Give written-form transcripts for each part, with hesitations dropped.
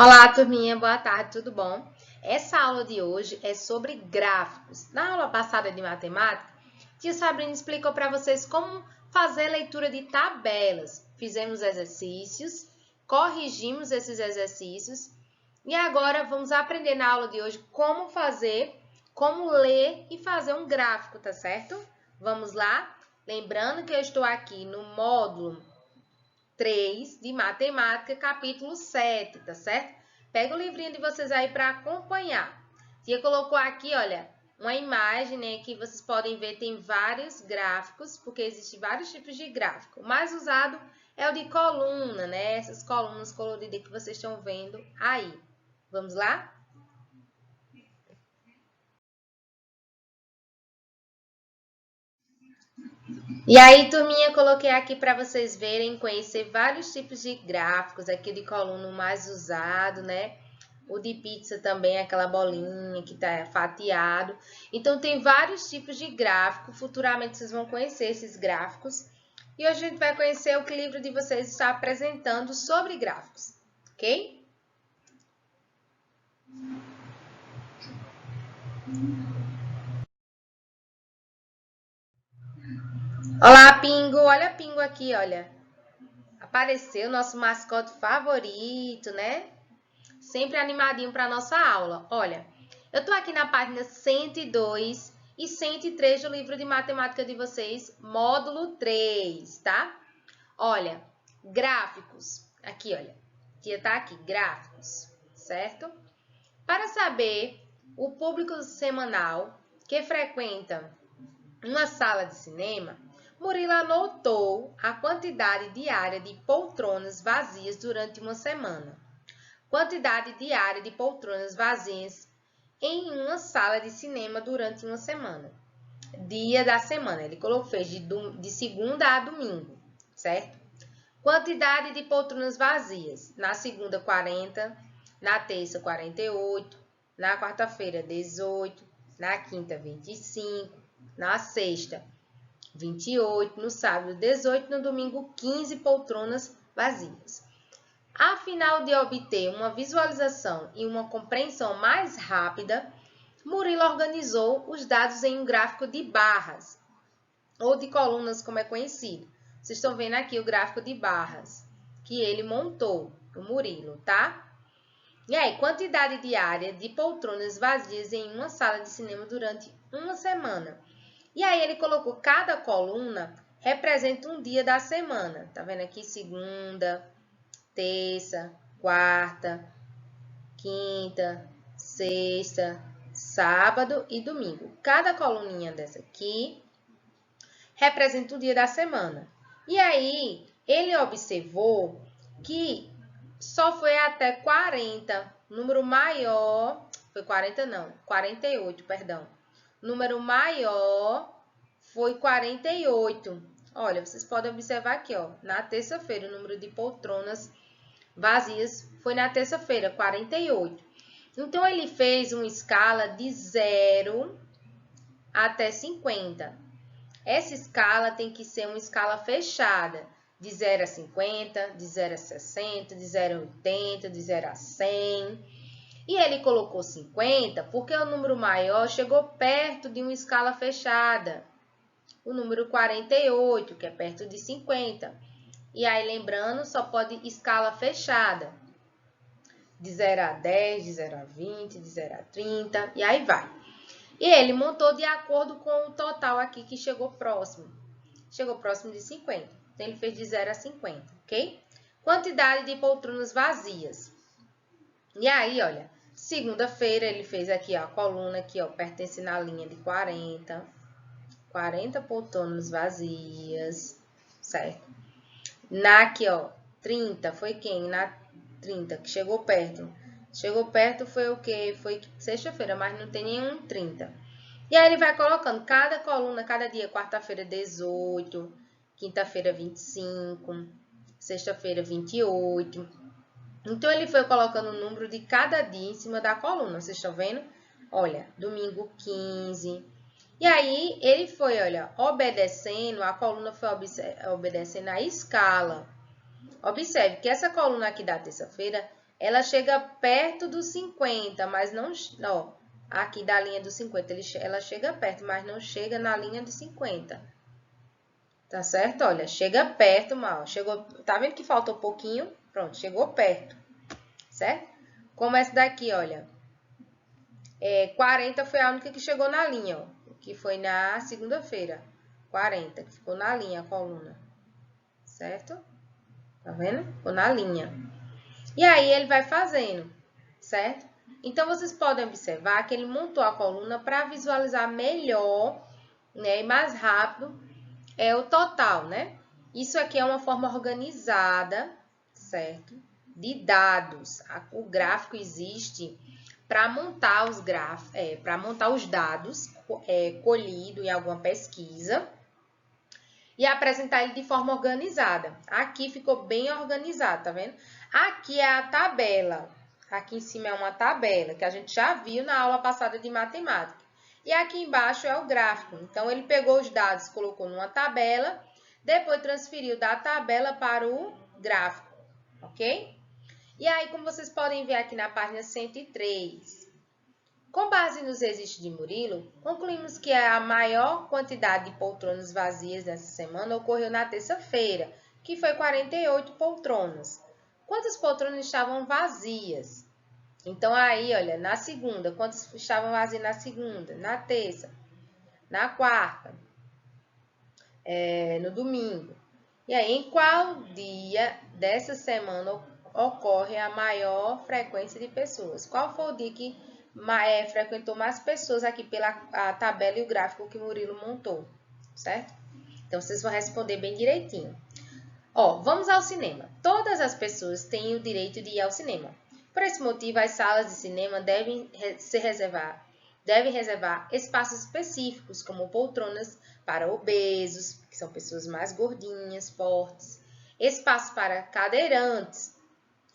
Olá, turminha, boa tarde, tudo bom? Essa aula de hoje é sobre gráficos. Na aula passada de matemática, tia Sabrina explicou para vocês como fazer leitura de tabelas. Fizemos exercícios, corrigimos esses exercícios e agora vamos aprender na aula de hoje como ler e fazer um gráfico, tá certo? Vamos lá? Lembrando que eu estou aqui no módulo 3 de matemática, capítulo 7, tá certo? Pega o livrinho de vocês aí para acompanhar. Tia colocou aqui, olha, uma imagem, né, que vocês podem ver, tem vários gráficos, porque existem vários tipos de gráfico. O mais usado é o de coluna, né? Essas colunas coloridas que vocês estão vendo aí. Vamos lá? E aí, turminha, coloquei aqui para vocês verem, conhecer vários tipos de gráficos. Aqui de coluna o mais usado, né? O de pizza também é aquela bolinha que está fatiado. Então, tem vários tipos de gráfico. Futuramente vocês vão conhecer esses gráficos. E hoje a gente vai conhecer o que o livro de vocês está apresentando sobre gráficos, ok? Olá, Pingo! Olha Pingo aqui, olha. Apareceu nosso mascote favorito, né? Sempre animadinho para a nossa aula. Olha, eu estou aqui na página 102 e 103 do livro de matemática de vocês, módulo 3, tá? Olha, gráficos. Aqui, olha. Tia tá aqui, gráficos, certo? Para saber o público semanal que frequenta uma sala de cinema, Murilo anotou a quantidade diária de poltronas vazias durante uma semana. Quantidade diária de poltronas vazias em uma sala de cinema durante uma semana. Dia da semana, ele fez de segunda a domingo, certo? Quantidade de poltronas vazias. Na segunda, 40. Na terça, 48. Na quarta-feira, 18. Na quinta, 25. Na sexta, 28. No sábado, 18. No domingo, 15 poltronas vazias. A final de obter uma visualização e uma compreensão mais rápida, Murilo organizou os dados em um gráfico de barras, ou de colunas, como é conhecido. Vocês estão vendo aqui o gráfico de barras que ele montou, o Murilo, tá? E aí, quantidade diária de poltronas vazias em uma sala de cinema durante uma semana. E aí, ele colocou cada coluna representa um dia da semana. Tá vendo aqui? Segunda, terça, quarta, quinta, sexta, sábado e domingo. Cada coluninha dessa aqui representa o dia da semana. E aí, ele observou que só foi até 40, número maior, foi 40 não, 48, perdão. Número maior foi 48. Olha, vocês podem observar aqui, ó, na terça-feira, o número de poltronas vazias foi na terça-feira, 48. Então, ele fez uma escala de 0 até 50. Essa escala tem que ser uma escala fechada, de 0 a 50, de 0 a 60, de 0 a 80, de 0 a 100. E ele colocou 50 porque o número maior chegou perto de uma escala fechada. O número 48, que é perto de 50. E aí, lembrando, só pode escala fechada. De 0 a 10, de 0 a 20, de 0 a 30, e aí vai. E ele montou de acordo com o total aqui que chegou próximo. Chegou próximo de 50. Então, ele fez de 0 a 50, ok? Quantidade de poltronas vazias. E aí, olha, segunda-feira ele fez aqui, ó, a coluna aqui, ó, pertence na linha de 40. 40 poltronas vazias, certo? Na aqui, ó, 30, foi quem? Na 30, que chegou perto. Chegou perto foi o quê? Foi sexta-feira, mas não tem nenhum 30. E aí, ele vai colocando cada coluna, cada dia, quarta-feira, 18, quinta-feira, 25, sexta-feira, 28. Então, ele foi colocando o número de cada dia em cima da coluna, vocês estão vendo? Olha, domingo, 15. E aí, ele foi, olha, obedecendo, a coluna foi obedecendo a escala. Observe que essa coluna aqui da terça-feira ela chega perto dos 50, mas não, ó, aqui da linha dos 50, ela chega perto, mas não chega na linha dos 50. Tá certo? Olha, chega perto, mal. Chegou, tá vendo que faltou um pouquinho? Pronto, chegou perto. Certo? Como essa daqui, olha. 40 foi a única que chegou na linha, ó, que foi na segunda-feira. 40, que ficou na linha a coluna. Certo? Tá vendo? Ficou na linha. E aí, ele vai fazendo, certo? Então, vocês podem observar que ele montou a coluna para visualizar melhor, né, e mais rápido o total, né? Isso aqui é uma forma organizada, certo? De dados. O gráfico existe para montar os para montar os dados colhidos em alguma pesquisa e apresentar ele de forma organizada. Aqui ficou bem organizado, tá vendo? Aqui é a tabela. Aqui em cima é uma tabela que a gente já viu na aula passada de matemática. E aqui embaixo é o gráfico. Então, ele pegou os dados, colocou numa tabela, depois transferiu da tabela para o gráfico, ok? E aí, como vocês podem ver aqui na página 103, com base nos registros de Murilo, concluímos que a maior quantidade de poltronas vazias nessa semana ocorreu na terça-feira, que foi 48 poltronas. Quantas poltronas estavam vazias? Então, aí, olha, na segunda, quantas estavam vazias na segunda? Na terça, na quarta, no domingo. E aí, em qual dia dessa semana ocorre a maior frequência de pessoas? Qual foi o dia que frequentou mais pessoas aqui pela a tabela e o gráfico que o Murilo montou, certo? Então, vocês vão responder bem direitinho. Ó, vamos ao cinema. Todas as pessoas têm o direito de ir ao cinema. Por esse motivo, as salas de cinema devem reservar espaços específicos, como poltronas para obesos, que são pessoas mais gordinhas, fortes, espaços para cadeirantes.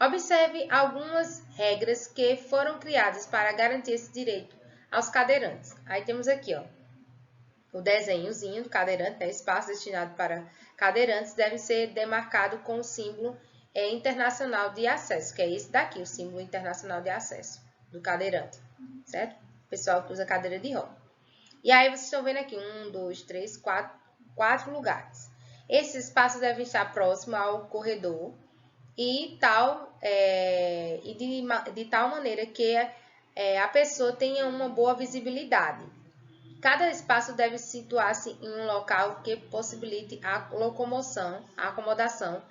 Observe algumas regras que foram criadas para garantir esse direito aos cadeirantes. Aí temos aqui, ó, o desenhozinho do cadeirante, né? Espaço destinado para cadeirantes deve ser demarcado com o símbolo internacional de acesso, que é esse daqui, o símbolo internacional de acesso do cadeirante, certo? O pessoal que usa cadeira de roda. E aí vocês estão vendo aqui, 1, 2, 3, 4 lugares. Esses espaços devem estar próximos ao corredor e de tal maneira que a pessoa tenha uma boa visibilidade. Cada espaço deve situar-se em um local que possibilite a acomodação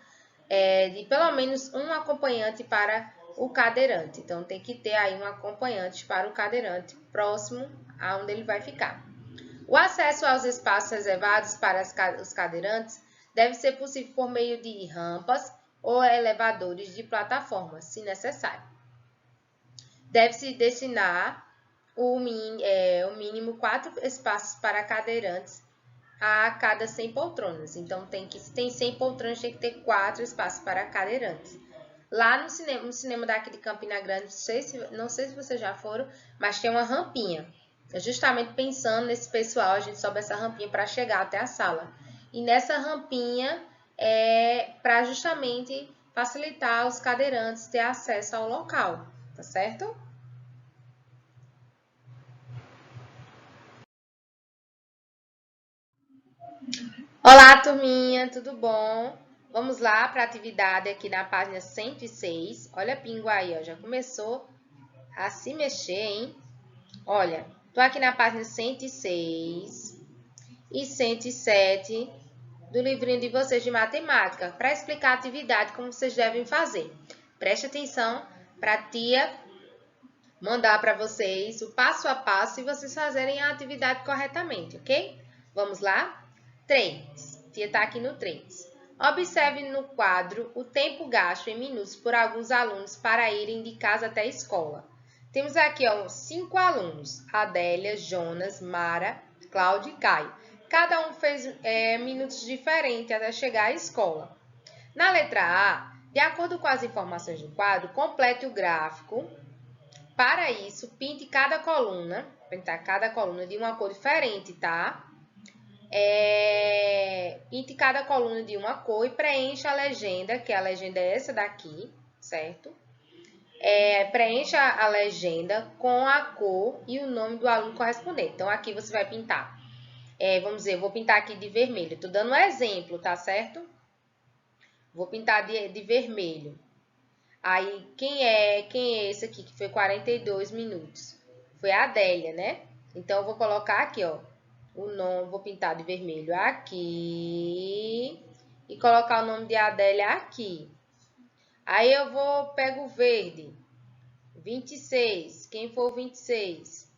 de pelo menos um acompanhante para o cadeirante. Então, tem que ter aí um acompanhante para o cadeirante próximo a onde ele vai ficar. O acesso aos espaços reservados para os cadeirantes deve ser possível por meio de rampas ou elevadores de plataforma, se necessário. Deve-se destinar o mínimo 4 espaços para cadeirantes a cada 100 poltronas. Então, se tem 100 poltronas, tem que ter 4 espaços para cadeirantes. Lá no cinema daqui de Campina Grande, não sei se vocês já foram, mas tem uma rampinha. Justamente pensando nesse pessoal, a gente sobe essa rampinha para chegar até a sala. E nessa rampinha para justamente facilitar os cadeirantes ter acesso ao local, tá certo? Olá, turminha, tudo bom? Vamos lá para a atividade aqui na página 106. Olha a pingo aí, ó, já começou a se mexer, hein? Olha, tô aqui na página 106 e 107 do livrinho de vocês de matemática para explicar a atividade como vocês devem fazer. Preste atenção para a tia mandar para vocês o passo a passo e vocês fazerem a atividade corretamente, ok? Vamos lá? 3. Tia está aqui no 3. Observe no quadro o tempo gasto em minutos por alguns alunos para irem de casa até a escola. Temos aqui 5 alunos, Adélia, Jonas, Mara, Cláudio e Caio. Cada um fez minutos diferentes até chegar à escola. Na letra A, de acordo com as informações do quadro, complete o gráfico. Para isso, pinte cada coluna, pintar cada coluna de uma cor diferente, tá? Pinte cada coluna de uma cor e preencha a legenda, que a legenda é essa daqui, certo? preencha a legenda com a cor e o nome do aluno correspondente. Então, aqui você vai pintar. Vamos dizer, eu vou pintar aqui de vermelho. Estou dando um exemplo, tá certo? Vou pintar de vermelho. Aí, quem é esse aqui que foi 42 minutos? Foi a Adélia, né? Então, eu vou colocar aqui, ó, o nome, vou pintar de vermelho aqui e colocar o nome de Adélia aqui. Aí, eu pego o verde, 26. Quem foi o 26?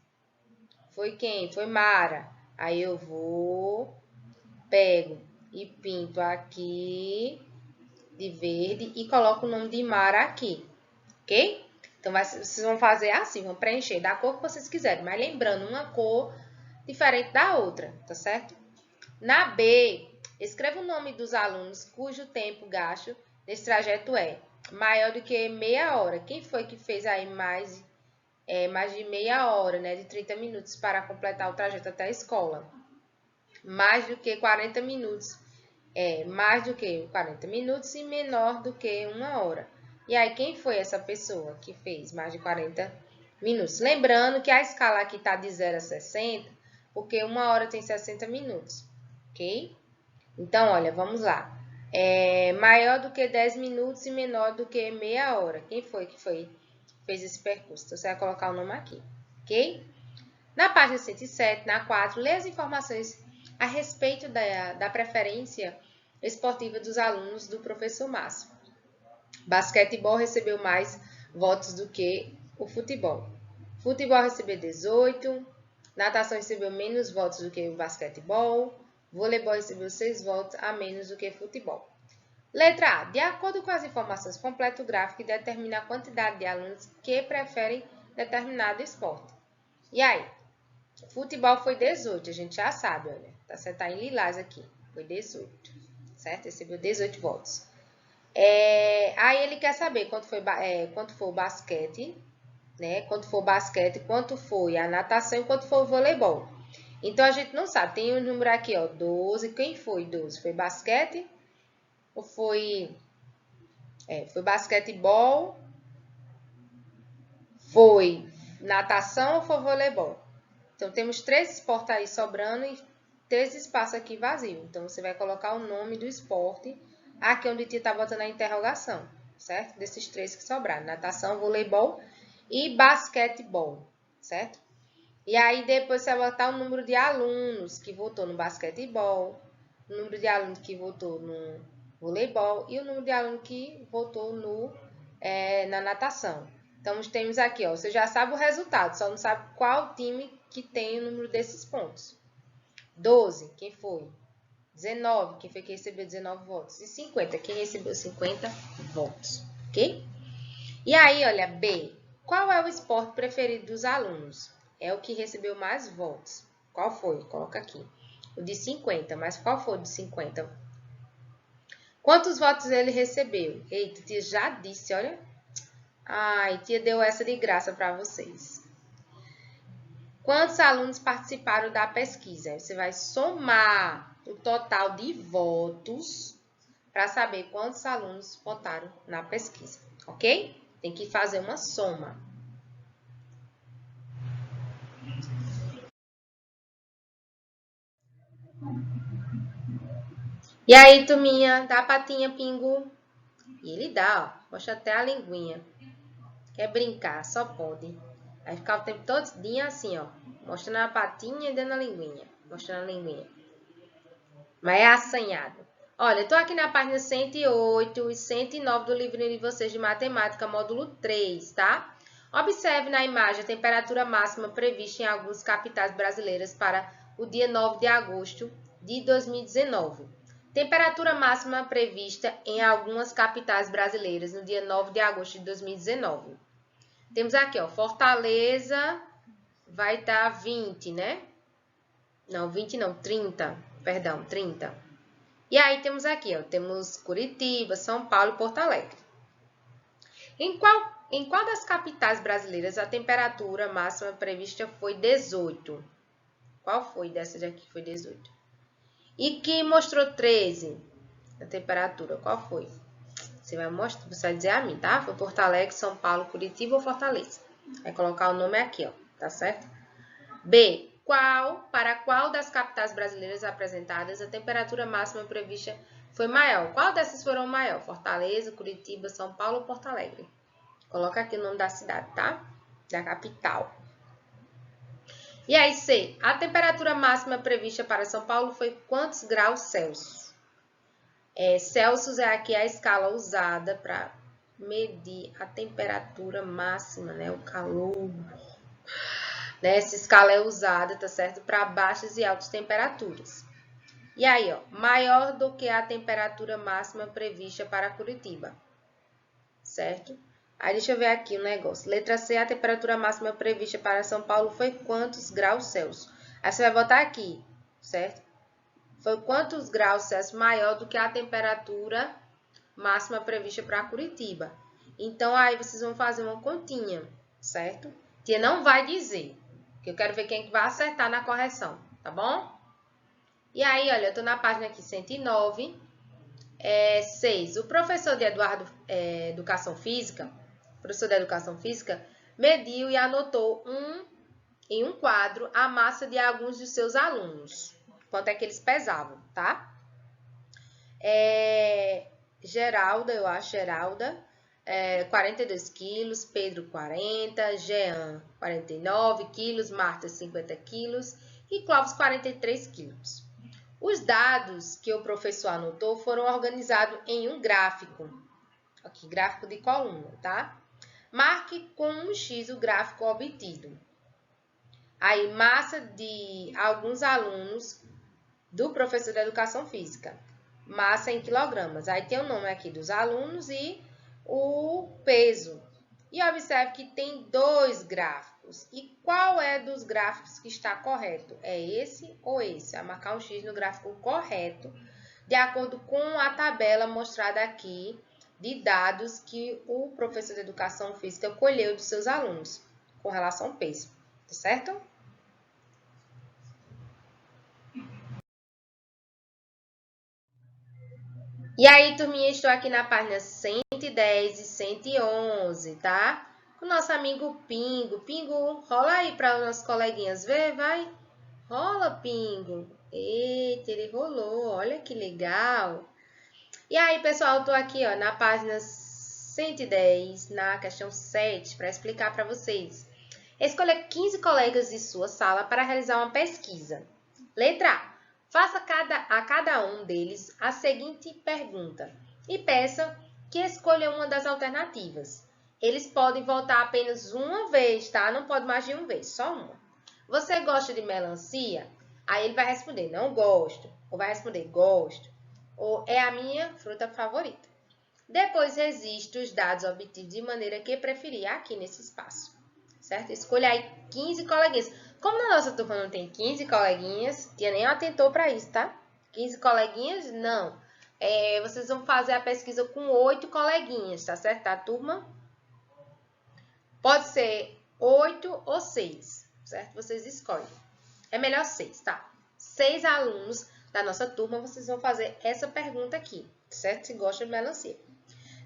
Foi quem? Foi Mara. Aí, eu pego e pinto aqui de verde e coloco o nome de Mara aqui, ok? Então, vocês vão fazer assim, vão preencher da cor que vocês quiserem, mas lembrando, uma cor diferente da outra, tá certo? Na B, escreva o nome dos alunos cujo tempo gasto nesse trajeto é maior do que meia hora. Quem foi que fez aí mais de meia hora, né? De 30 minutos para completar o trajeto até a escola? Mais do que 40 minutos. Mais do que 40 minutos e menor do que uma hora. E aí, quem foi essa pessoa que fez mais de 40 minutos? Lembrando que a escala aqui está de 0 a 60, porque uma hora tem 60 minutos, ok? Então, olha, vamos lá. Maior do que 10 minutos e menor do que meia hora. Quem foi que fez esse percurso? Então, você vai colocar o nome aqui, ok? Na página 107, na 4, lê as informações a respeito da preferência esportiva dos alunos do professor Márcio. Basquetebol recebeu mais votos do que o futebol. Futebol recebeu 18, natação recebeu menos votos do que o basquetebol, voleibol recebeu 6 votos a menos do que futebol. Letra A. De acordo com as informações, completa o gráfico e determina a quantidade de alunos que preferem determinado esporte. E aí? Futebol foi 18, a gente já sabe, olha. Tá em lilás aqui. Foi 18, certo? Recebeu 18 votos. Aí ele quer saber quanto foi o basquete, né? Quanto foi o basquete, quanto foi a natação e quanto foi o voleibol. Então, a gente não sabe. Tem um número aqui, ó, 12. Quem foi 12? Foi basquete? Ou foi basquetebol? Foi natação ou foi voleibol? Então, temos 3 esportes aí sobrando e 3 espaços aqui vazios. Então, você vai colocar o nome do esporte aqui onde está botando a interrogação, certo? Desses 3 que sobraram, natação, voleibol e basquetebol, certo? E aí, depois você vai botar o número de alunos que votou no basquetebol, o número de alunos que votou no voleibol e o número de alunos que votou na natação. Então, temos aqui, ó, você já sabe o resultado, só não sabe qual time que tem o número desses pontos. 12, quem foi? 19, quem foi que recebeu 19 votos? E 50, quem recebeu 50 votos, ok? E aí, olha, B. Qual é o esporte preferido dos alunos? É o que recebeu mais votos. Qual foi? Coloca aqui. O de 50, mas qual foi o de 50? Quantos votos ele recebeu? Eita, tia já disse, olha. Ai, tia deu essa de graça para vocês. Quantos alunos participaram da pesquisa? Você vai somar o total de votos para saber quantos alunos votaram na pesquisa, ok? Tem que fazer uma soma. E aí, turminha, dá a patinha, Pingu? E ele dá, ó. Mostra até a linguinha. Quer brincar, só pode. Vai ficar o tempo todinho assim, ó. Mostrando a patinha e dando a linguinha. Mostrando a linguinha. Mas é assanhado. Olha, eu tô aqui na página 108 e 109 do livrinho de vocês de matemática, módulo 3, tá? Observe na imagem a temperatura máxima prevista em algumas capitais brasileiras para o dia 9 de agosto de 2019. Temperatura máxima prevista em algumas capitais brasileiras no dia 9 de agosto de 2019. Temos aqui, ó, Fortaleza vai estar 20, né? Não, 20 não, 30. Perdão, 30. E aí temos aqui, ó, temos Curitiba, São Paulo e Porto Alegre. Em qual das capitais brasileiras a temperatura máxima prevista foi 18? Qual foi dessas aqui que foi 18? E que mostrou 13 a temperatura, qual foi? Você vai mostrar, você vai dizer a mim, tá? Foi Porto Alegre, São Paulo, Curitiba ou Fortaleza. Vai colocar o nome aqui, ó, tá certo? B. Para qual das capitais brasileiras apresentadas a temperatura máxima prevista foi maior? Qual dessas foram maior? Fortaleza, Curitiba, São Paulo ou Porto Alegre? Coloca aqui o nome da cidade, tá? Da capital. E aí, C. A temperatura máxima prevista para São Paulo foi quantos graus Celsius? Celsius é aqui a escala usada para medir a temperatura máxima, né? O calor. Né? Essa escala é usada, tá certo? Para baixas e altas temperaturas. E aí, ó, maior do que a temperatura máxima prevista para Curitiba. Certo? Aí, deixa eu ver aqui o negócio. Letra C, a temperatura máxima prevista para São Paulo foi quantos graus Celsius? Aí, você vai botar aqui, certo? Foi quantos graus Celsius maior do que a temperatura máxima prevista para Curitiba. Então, aí, vocês vão fazer uma continha, certo? Tia não vai dizer, que eu quero ver quem vai acertar na correção, tá bom? E aí, olha, eu tô na página aqui 109. 6. O professor de Educação Física, mediu e anotou em um quadro a massa de alguns de seus alunos. Quanto é que eles pesavam, tá? Geralda, 42 quilos, Pedro 40, Jean 49 quilos, Marta 50 quilos e Clóvis 43 quilos. Os dados que o professor anotou foram organizados em um gráfico. Aqui, gráfico de coluna, tá? Marque com um X o gráfico obtido. Aí, massa de alguns alunos do professor de Educação Física. Massa em quilogramas. Aí tem o nome aqui dos alunos e o peso. E observe que tem 2 gráficos. E qual é dos gráficos que está correto? É esse ou esse? Vai marcar um X no gráfico correto, de acordo com a tabela mostrada aqui de dados que o professor de Educação Física colheu dos seus alunos, com relação ao peso. Tá certo? E aí, turminha, estou aqui na página 110 e 111, tá? Com o nosso amigo Pingo. Pingo, rola aí para os nossos coleguinhas ver, vai. Rola, Pingo. Eita, ele rolou, olha que legal. E aí, pessoal, eu tô aqui, ó, na página 110, na questão 7, para explicar para vocês. Escolha 15 colegas de sua sala para realizar uma pesquisa. Letra A. Faça a cada um deles a seguinte pergunta e peça que escolha uma das alternativas. Eles podem votar apenas uma vez, tá? Não pode mais de uma vez, só uma. Você gosta de melancia? Aí ele vai responder, não gosto. Ou vai responder, gosto. Ou é a minha fruta favorita. Depois registre os dados obtidos de maneira que preferir aqui nesse espaço. Certo? Escolha aí 15 coleguinhas. Como na nossa turma não tem 15 coleguinhas, tia nem atentou para isso, tá? 15 coleguinhas, não. Vocês vão fazer a pesquisa com 8 coleguinhas, tá certo? Tá, turma? Pode ser 8 ou 6, certo? Vocês escolhem. É melhor 6, tá? 6 alunos da nossa turma, vocês vão fazer essa pergunta aqui, certo? Se gosta de melancia.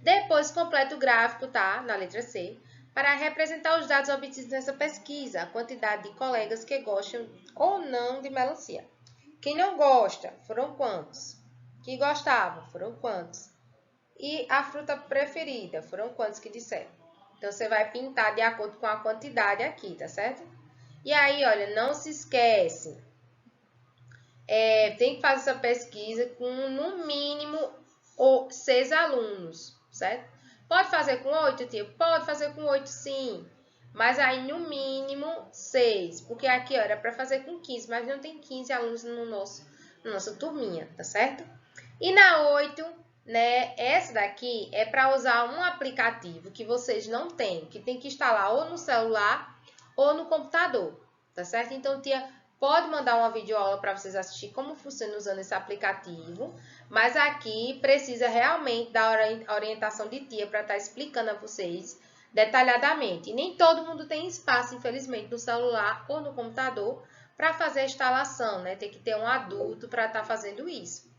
Depois, completa o gráfico, tá? Na letra C, para representar os dados obtidos nessa pesquisa, a quantidade de colegas que gostam ou não de melancia. Quem não gosta, foram quantos? Que gostavam, foram quantos? E a fruta preferida, foram quantos que disseram? Então, você vai pintar de acordo com a quantidade aqui, tá certo? E aí, olha, não se esquece, tem que fazer essa pesquisa com, no mínimo, 6 alunos, certo? Pode fazer com 8, tia? Pode fazer com 8, sim. Mas aí, no mínimo, 6. Porque aqui, ó, era para fazer com 15, mas não tem 15 alunos na nossa turminha, tá certo? E na 8, né, essa daqui é para usar um aplicativo que vocês não têm, que tem que instalar ou no celular ou no computador, tá certo? Então, tia pode mandar uma videoaula para vocês assistir como funciona usando esse aplicativo, mas aqui precisa realmente da orientação de tia para estar explicando a vocês detalhadamente. E nem todo mundo tem espaço, infelizmente, no celular ou no computador para fazer a instalação, né? Tem que ter um adulto para estar fazendo isso.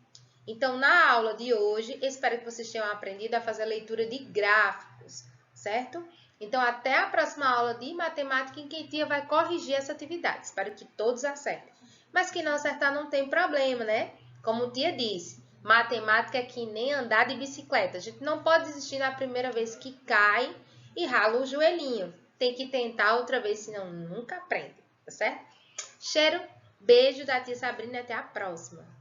Então, na aula de hoje, espero que vocês tenham aprendido a fazer a leitura de gráficos, certo? Então, até a próxima aula de matemática em que a tia vai corrigir essa atividade. Espero que todos acertem. Mas quem não acertar não tem problema, né? Como a tia disse, matemática é que nem andar de bicicleta. A gente não pode desistir na primeira vez que cai e rala o joelhinho. Tem que tentar outra vez, senão nunca aprende, tá certo? Cheiro, beijo da tia Sabrina e até a próxima.